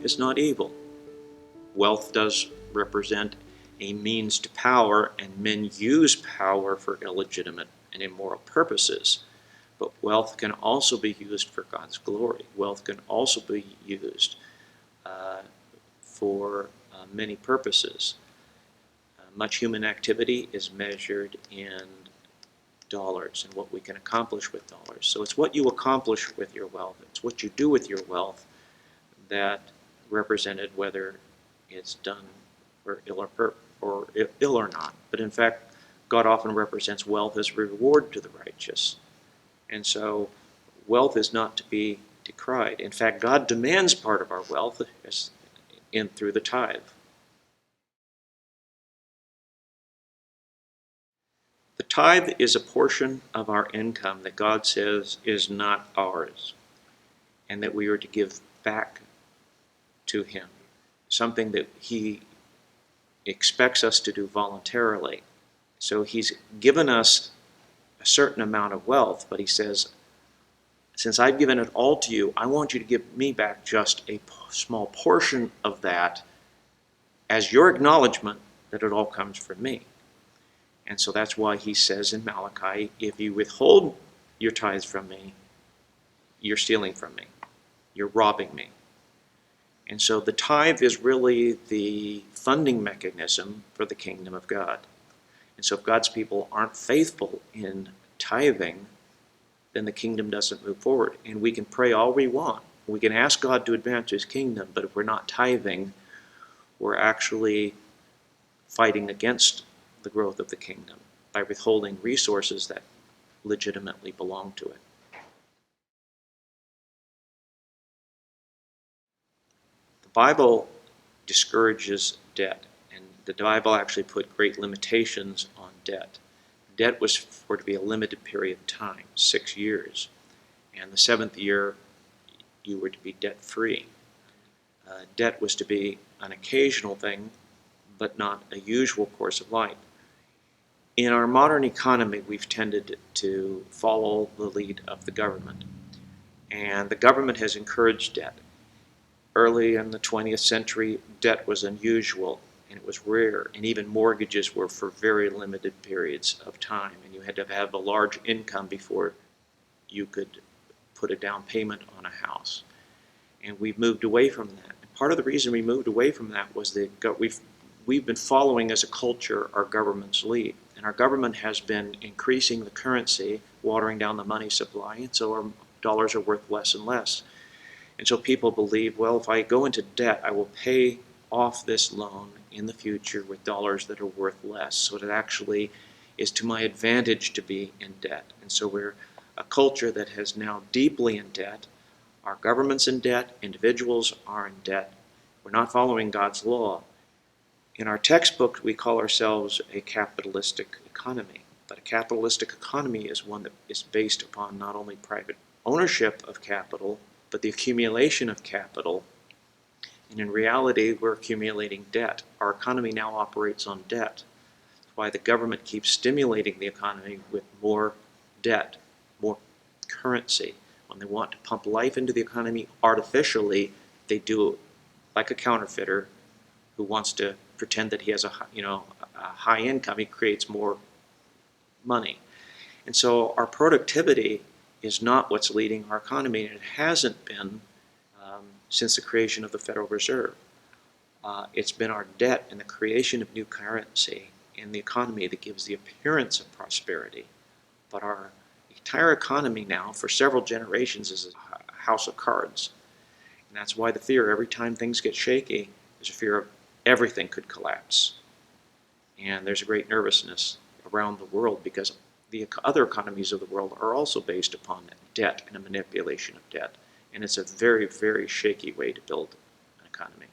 is not evil. Wealth does represent a means to power, and men use power for illegitimate and immoral purposes. But wealth can also be used for God's glory. Wealth can also be used for many purposes. Much human activity is measured in dollars and what we can accomplish with dollars. So it's what you accomplish with your wealth. It's what you do with your wealth that represented whether it's done for ill or not. But in fact, God often represents wealth as a reward to the righteous. And so wealth is not to be decried. In fact, God demands part of our wealth through the tithe. The tithe is a portion of our income that God says is not ours, and that we are to give back to Him, something that He expects us to do voluntarily. So He's given us a certain amount of wealth, but He says, since I've given it all to you, I want you to give me back just a small portion of that as your acknowledgement that it all comes from me. And so that's why He says in Malachi, if you withhold your tithes from me, you're stealing from me. You're robbing me. And so the tithe is really the funding mechanism for the kingdom of God. And so if God's people aren't faithful in tithing, then the kingdom doesn't move forward. And we can pray all we want. We can ask God to advance His kingdom, but if we're not tithing, we're actually fighting against the growth of the kingdom by withholding resources that legitimately belong to it. The Bible discourages debt, and the Bible actually put great limitations on debt. Debt was for to be a limited period of time, 6 years, and the 7th year you were to be debt-free. Debt was to be an occasional thing, but not a usual course of life. In our modern economy, we've tended to follow the lead of the government, and the government has encouraged debt. Early in the 20th century, debt was unusual, and it was rare, and even mortgages were for very limited periods of time, and you had to have a large income before you could put a down payment on a house. And we've moved away from that. And part of the reason we moved away from that was that we've been following as a culture our government's lead. And our government has been increasing the currency, watering down the money supply, and so our dollars are worth less and less. And so people believe, well, if I go into debt, I will pay off this loan in the future with dollars that are worth less. So it actually is to my advantage to be in debt. And so we're a culture that is now deeply in debt. Our government's in debt. Individuals are in debt. We're not following God's law. In our textbook, we call ourselves a capitalistic economy. But a capitalistic economy is one that is based upon not only private ownership of capital, but the accumulation of capital. And in reality, we're accumulating debt. Our economy now operates on debt. That's why the government keeps stimulating the economy with more debt, more currency. When they want to pump life into the economy artificially, they do it like a counterfeiter who wants to pretend that he has a high income. He creates more money. And so our productivity is not what's leading our economy, and it hasn't been since the creation of the Federal Reserve. It's been our debt and the creation of new currency in the economy that gives the appearance of prosperity. But our entire economy now, for several generations, is a house of cards. And that's why the fear, every time things get shaky, there's a fear of everything could collapse. And there's a great nervousness around the world because the other economies of the world are also based upon debt and a manipulation of debt. And it's a very, very shaky way to build an economy.